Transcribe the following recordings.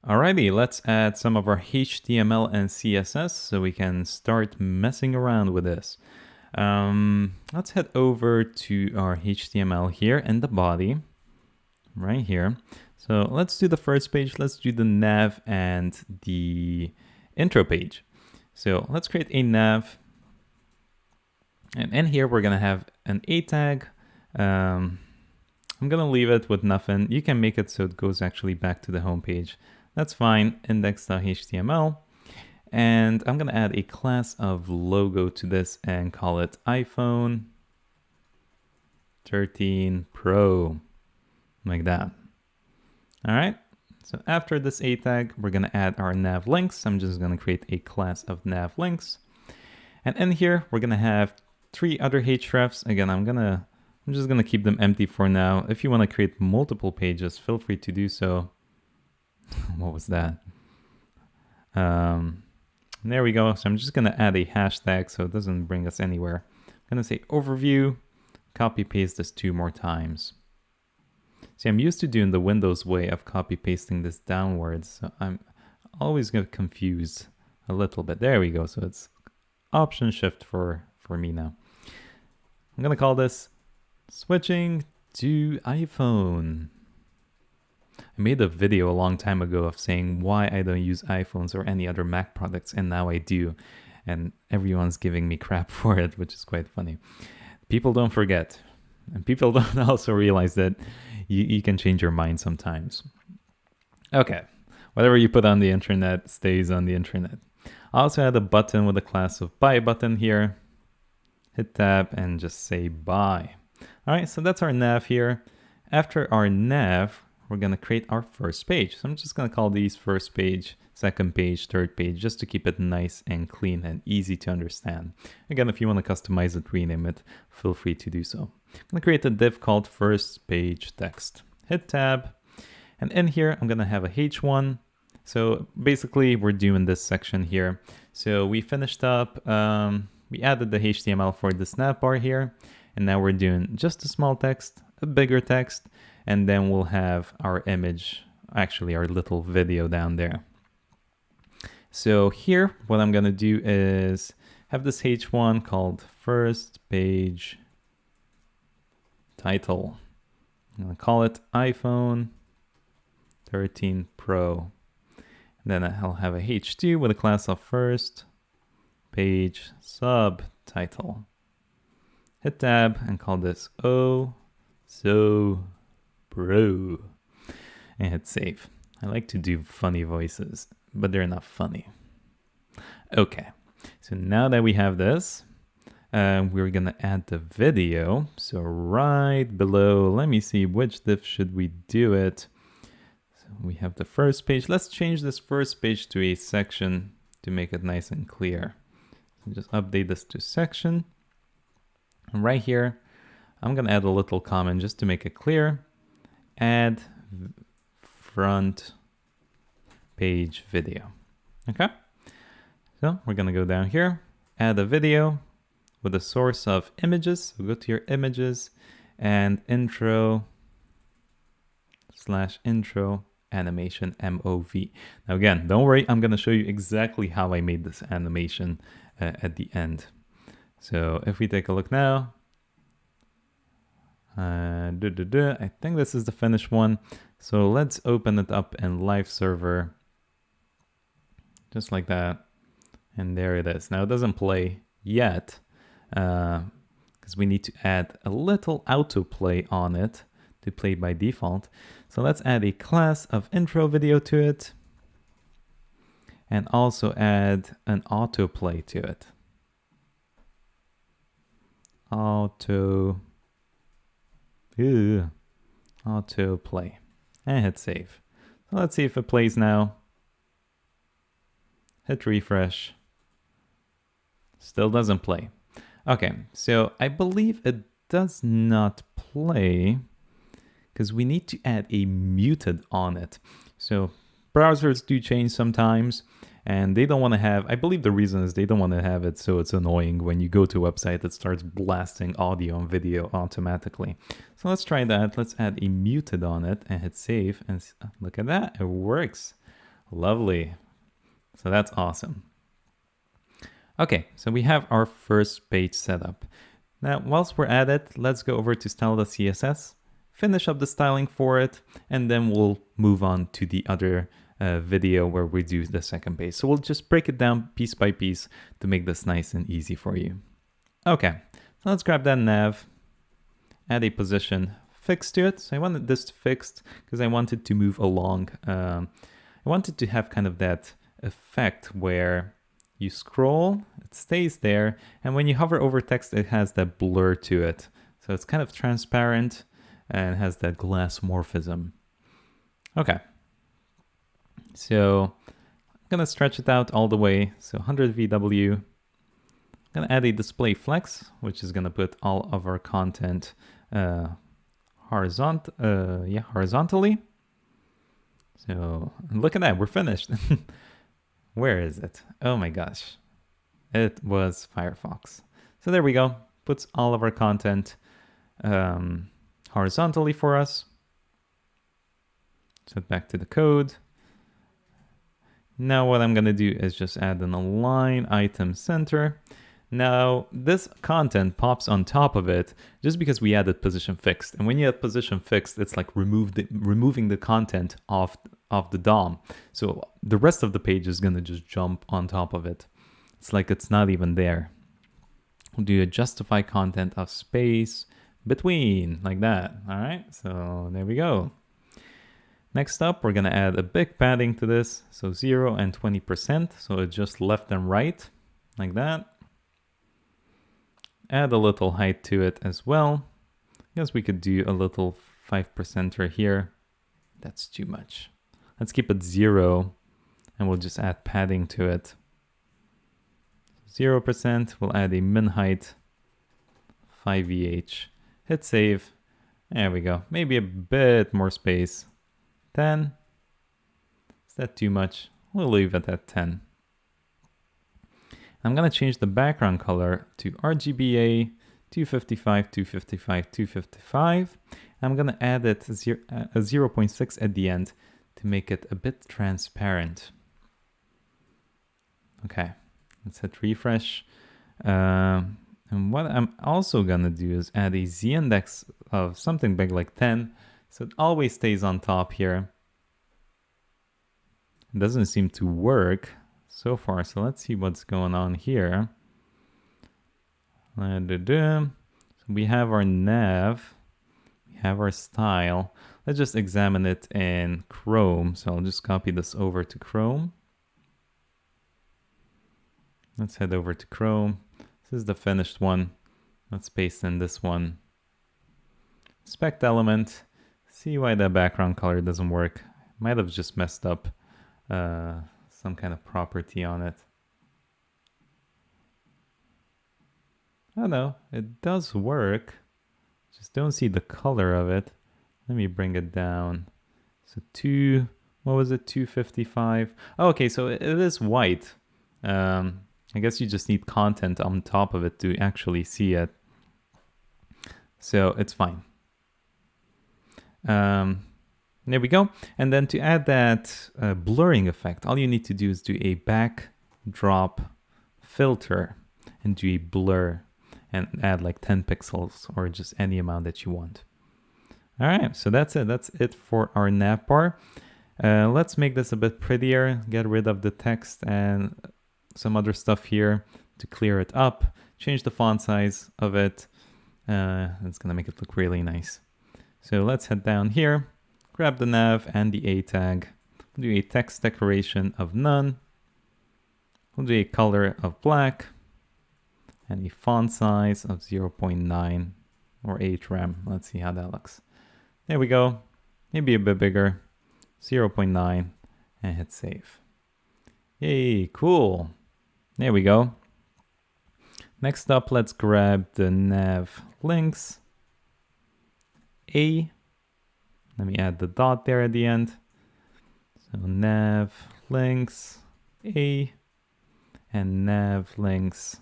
Alrighty, let's add some of our HTML and CSS so we can start messing around with this. Let's head over to our HTML here in the body, right here. So let's do the first page. Let's do the nav and the intro page. So let's create a nav. And in here, we're going to have an A tag. I'm going to leave it with nothing. You can make it so it goes actually back to the home page. That's fine, index.html. And I'm going to add a class of logo to this and call it iPhone 13 Pro, like that. All right, so after this A tag, we're going to add our nav links. I'm just going to create a class of nav links. And in here, we're going to have 3 other hrefs. Again, I'm just going to keep them empty for now. If you want to create multiple pages, feel free to do so. What was that? There we go. So I'm just going to add a hashtag so it doesn't bring us anywhere. I'm going to say overview, copy paste this 2 more times. See, I'm used to doing the Windows way of copy pasting this downwards. So I'm always get confused a little bit. There we go. So it's Option Shift for me now. I'm going to call this switching to iPhone. I made a video a long time ago of saying why I don't use iPhones or any other Mac products, and now I do. And everyone's giving me crap for it, which is quite funny. People don't forget. And people don't also realize that you can change your mind sometimes. Okay, whatever you put on the internet stays on the internet. I also had a button with a class of buy button here. Hit tab and just say buy. All right, so that's our nav here. After our nav, we're going to create our first page. So I'm just going to call these first page, second page, third page, just to keep it nice and clean and easy to understand. Again, if you want to customize it, rename it, feel free to do so. I'm going to create a div called first page text. Hit tab. And in here, I'm going to have a h1. So basically, we're doing this section here. So we finished up, we added the HTML for this nav bar here. And now we're doing just a small text, a bigger text, and then we'll have our image, actually our little video down there. So here, what I'm gonna do is have this h1 called first page title. I'm gonna call it iPhone 13 Pro. And then I'll have a h2 with a class of first page subtitle. Hit tab and call this Oh So Pro and hit save. I like to do funny voices, but they're not funny. Okay, so now that we have this, we're gonna add the video. So right below, let me see which div should we do it. So we have the first page. Let's change this first page to a section to make it nice and clear. So just update this to section. And right here, I'm gonna add a little comment just to make it clear. Add front page video. Okay, so we're gonna go down here, add a video with a source of images. So go to your images and intro animation MOV. Now again, don't worry, I'm gonna show you exactly how I made this animation at the end. So if we take a look now, I think this is the finished one. So let's open it up in Live Server, just like that. And there it is. Now it doesn't play yet because we need to add a little autoplay on it to play by default. So let's add a class of intro video to it and also add an autoplay to it. Autoplay and hit save. So let's see if it plays now. Hit refresh. Still doesn't play. Okay, so I believe it does not play because we need to add a muted on it. So browsers do change sometimes, and they don't want to have, I believe the reason is they don't want to have it so it's annoying when you go to a website that starts blasting audio and video automatically. So let's try that. Let's add a muted on it and hit save, and look at that, it works. Lovely. So that's awesome. Okay, so we have our first page set up. Now, whilst we're at it, let's go over to style.css, finish up the styling for it, and then we'll move on to the other video where we do the second page. So we'll just break it down piece by piece to make this nice and easy for you. Okay, so let's grab that nav, add a position fixed to it. So I wanted this fixed because I wanted to move along. I wanted to have kind of that effect where you scroll, it stays there, and when you hover over text, it has that blur to it. So it's kind of transparent and has that glass morphism. Okay. So I'm gonna stretch it out all the way. So 100 VW. I'm gonna add a display flex, which is gonna put all of our content horizontally. So look at that, we're finished. Where is it? Oh my gosh. It was Firefox. So there we go. Puts all of our content horizontally for us. Set back to the code. Now what I'm going to do is just add an align item center. Now this content pops on top of it just because we added position fixed. And when you have position fixed, it's like removing the content off the DOM. So the rest of the page is going to just jump on top of it. It's like it's not even there. We'll do a justify content of space between, like that. All right, so there we go. Next up, we're gonna add a big padding to this. So 0 and 20%, so it's just left and right, like that. Add a little height to it as well. I guess we could do a little 5%er here. That's too much. Let's keep it 0, and we'll just add padding to it. 0%, we'll add a min height, 5VH. Hit save. There we go. Maybe a bit more space. 10. Is that too much? We'll leave it at 10. I'm going to change the background color to RGBA 255, 255, 255. I'm going to add it a 0.6 at the end to make it a bit transparent. Okay, let's hit refresh. And what I'm also going to do is add a z-index of something big like 10. So it always stays on top here. It doesn't seem to work so far. So let's see what's going on here. So we have our nav. We have our style. Let's just examine it in Chrome. So I'll just copy this over to Chrome. Let's head over to Chrome. This is the finished one. Let's paste in this one. Inspect element. See why the background color doesn't work. Might have just messed up some kind of property on it. Oh no, it does work. Just don't see the color of it. Let me bring it down. So what was it, 255? Oh, okay, so it is white. I guess you just need content on top of it to actually see it. So it's fine. There we go. And then to add that blurring effect, all you need to do is do a backdrop filter and do a blur and add like 10 pixels or just any amount that you want. All right, so that's it. That's it for our navbar. Let's make this a bit prettier, get rid of the text and some other stuff here to clear it up, change the font size of it. It's gonna make it look really nice. So let's head down here, grab the nav and the A tag, we'll do a text decoration of none, we'll do a color of black, and a font size of 0.9 or 8 rem. Let's see how that looks. There we go, maybe a bit bigger, 0.9, and hit save. Yay, cool. There we go. Next up, let's grab the nav links. A. Let me add the dot there at the end. So nav links A and nav links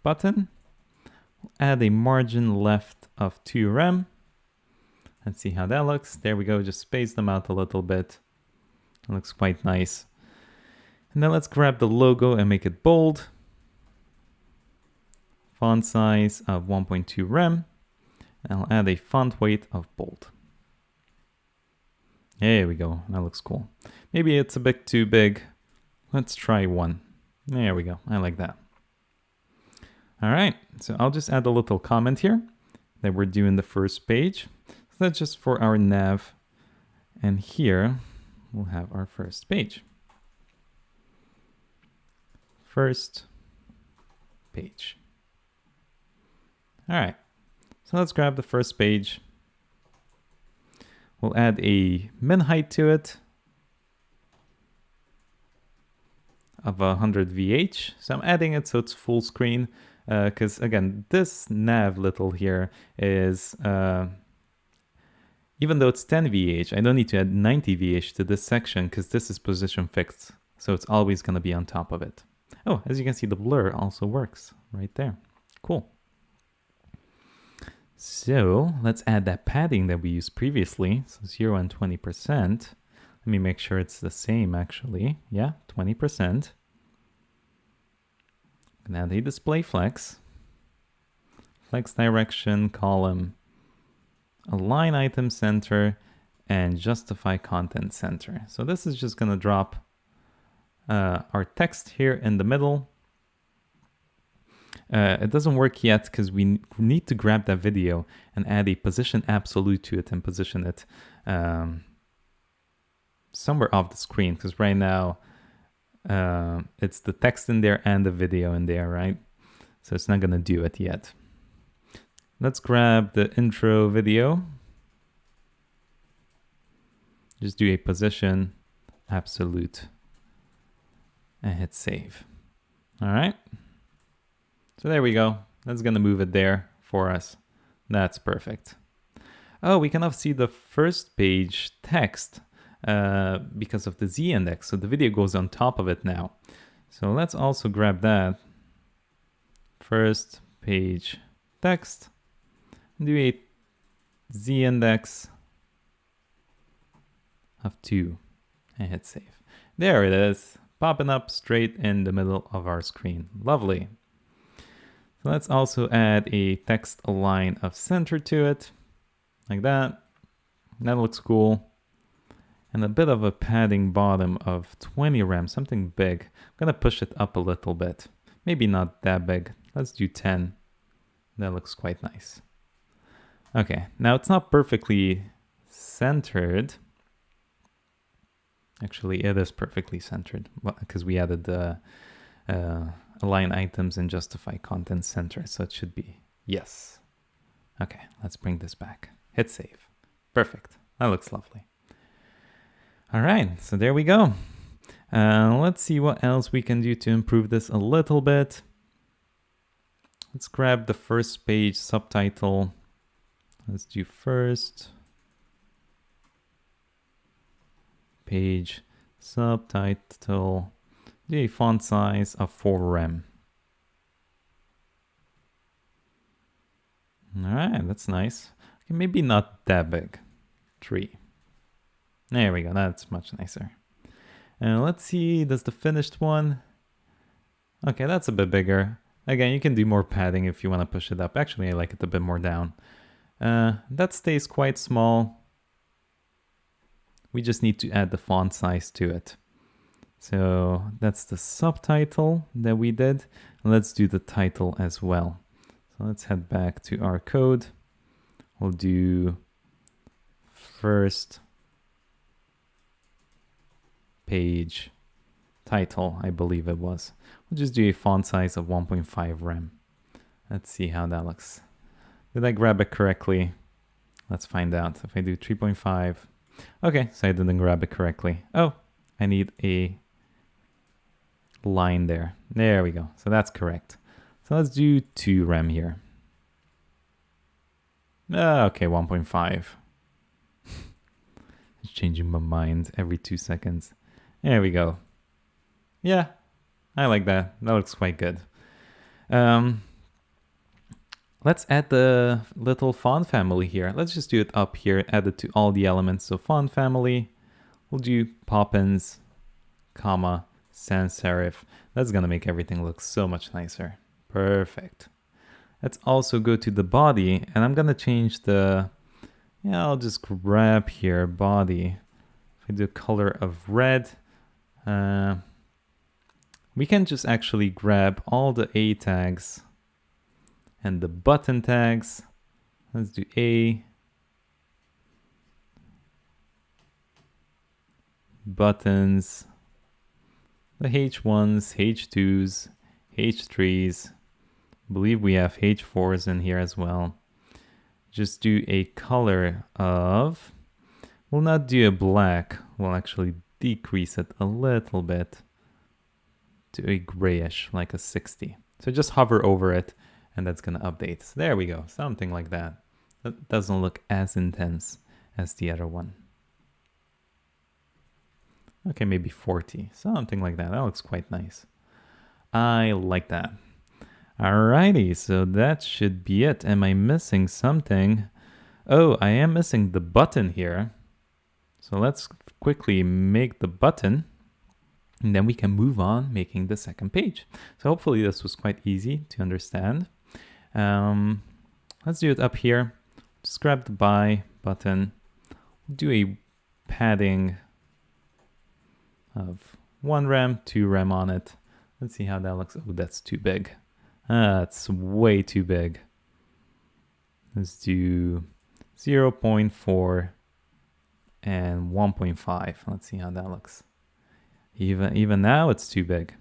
button. We'll add a margin left of 2 rem. Let's see how that looks. There we go. Just space them out a little bit. It looks quite nice. And then let's grab the logo and make it bold. Font size of 1.2 rem. And I'll add a font weight of bold. There we go. That looks cool. Maybe it's a bit too big. Let's try 1. There we go. I like that. All right. So I'll just add a little comment here that we're doing the first page. So that's just for our nav. And here we'll have our first page. First page. All right. So let's grab the first page. We'll add a min height to it of 100 VH. So I'm adding it so it's full screen because again, this nav little here is, even though it's 10 VH, I don't need to add 90 VH to this section because this is position fixed. So it's always going to be on top of it. Oh, as you can see, the blur also works right there. Cool. So let's add that padding that we used previously. So 0 and 20%. Let me make sure it's the same actually. Yeah, 20%. And add a display flex. Flex direction column. Align item center and justify content center. So this is just going to drop our text here in the middle. It doesn't work yet because we need to grab that video and add a position absolute to it and position it somewhere off the screen, because right now it's the text in there and the video in there, right? So it's not going to do it yet. Let's grab the intro video. Just do a position absolute and hit save. All right. So there we go. That's going to move it there for us. That's perfect. Oh, we cannot see the first page text because of the Z index. So the video goes on top of it now. So let's also grab that. First page text. Do a Z index of 2 and hit save. There it is, popping up straight in the middle of our screen. Lovely. So let's also add a text align of center to it, like that. That looks cool. And a bit of a padding bottom of 20 rem, something big. I'm gonna push it up a little bit. Maybe not that big. Let's do 10. That looks quite nice. Okay, now it's not perfectly centered. Actually, it is perfectly centered because we added the align items and justify content center. So it should be yes. Okay, let's bring this back. Hit save. Perfect. That looks lovely. All right, so there we go. Let's see what else we can do to improve this a little bit. Let's grab the first page subtitle. Let's do first page subtitle. Do a font size of 4 rem. All right, that's nice. Okay, maybe not that big. 3. There we go. That's much nicer. And let's see, does the finished one? Okay, that's a bit bigger. Again, you can do more padding if you want to push it up. Actually, I like it a bit more down. That stays quite small. We just need to add the font size to it. So that's the subtitle that we did. Let's do the title as well. So let's head back to our code. We'll do first page title, I believe it was. We'll just do a font size of 1.5 rem. Let's see how that looks. Did I grab it correctly? Let's find out. If I do 3.5. Okay, so I didn't grab it correctly. Oh, I need a line there. There we go. So that's correct. So let's do 2 rem here. Okay, 1.5. Just changing my mind every 2 seconds. There we go. Yeah, I like that. That looks quite good. let's add the little font family here. Let's just do it up here, add it to all the elements. So font family, we'll do Poppins, comma, sans serif. That's gonna make everything look so much nicer. Perfect. Let's also go to the body, and I'm gonna change the, I'll just grab here, body. If I do color of red, we can just actually grab all the A tags and the button tags. Let's do A, buttons, the H1s, H2s, H3s. I believe we have H4s in here as well. Just do a color of, we'll not do a black, we'll actually decrease it a little bit to a grayish, like a 60. So just hover over it and that's gonna update. So there we go, something like that. That doesn't look as intense as the other one. Okay, maybe 40, something like that. That looks quite nice. I like that. Alrighty, so that should be it. Am I missing something? Oh, I am missing the button here. So let's quickly make the button and then we can move on making the second page. So hopefully this was quite easy to understand. Let's do it up here. Just grab the buy button. Do a padding of 1 rem, 2 rem on it. Let's see how that looks. Oh, that's too big. That's way too big. Let's do 0.4 and 1.5. Let's see how that looks. Even now it's too big.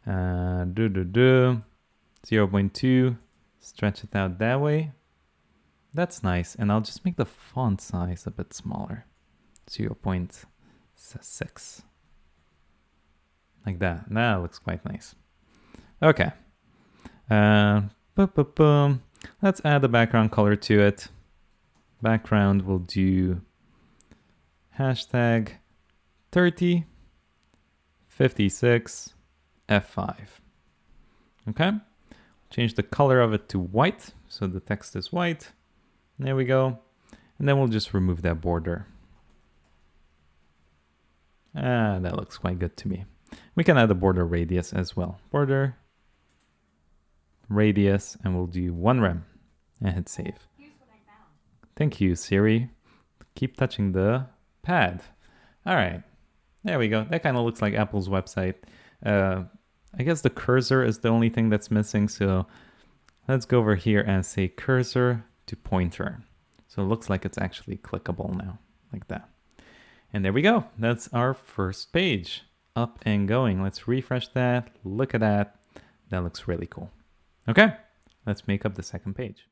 0.2. Stretch it out that way. That's nice. And I'll just make the font size a bit smaller. 0.6. Like that. That looks quite nice. Okay. Let's add the background color to it. Background, we'll do hashtag 3056 F5. Okay. Change the color of it to white, so the text is white. There we go. And then we'll just remove that border. That looks quite good to me. We can add a border radius as well. Border radius, and we'll do 1 rem and hit save. Thank you, Siri. Keep touching the pad. All right, there we go. That kind of looks like Apple's website. I guess the cursor is the only thing that's missing. So let's go over here and say cursor to pointer. So it looks like it's actually clickable now, like that. And there we go. That's our first page up and going. Let's refresh that. Look at that. That looks really cool. Okay, let's make up the second page.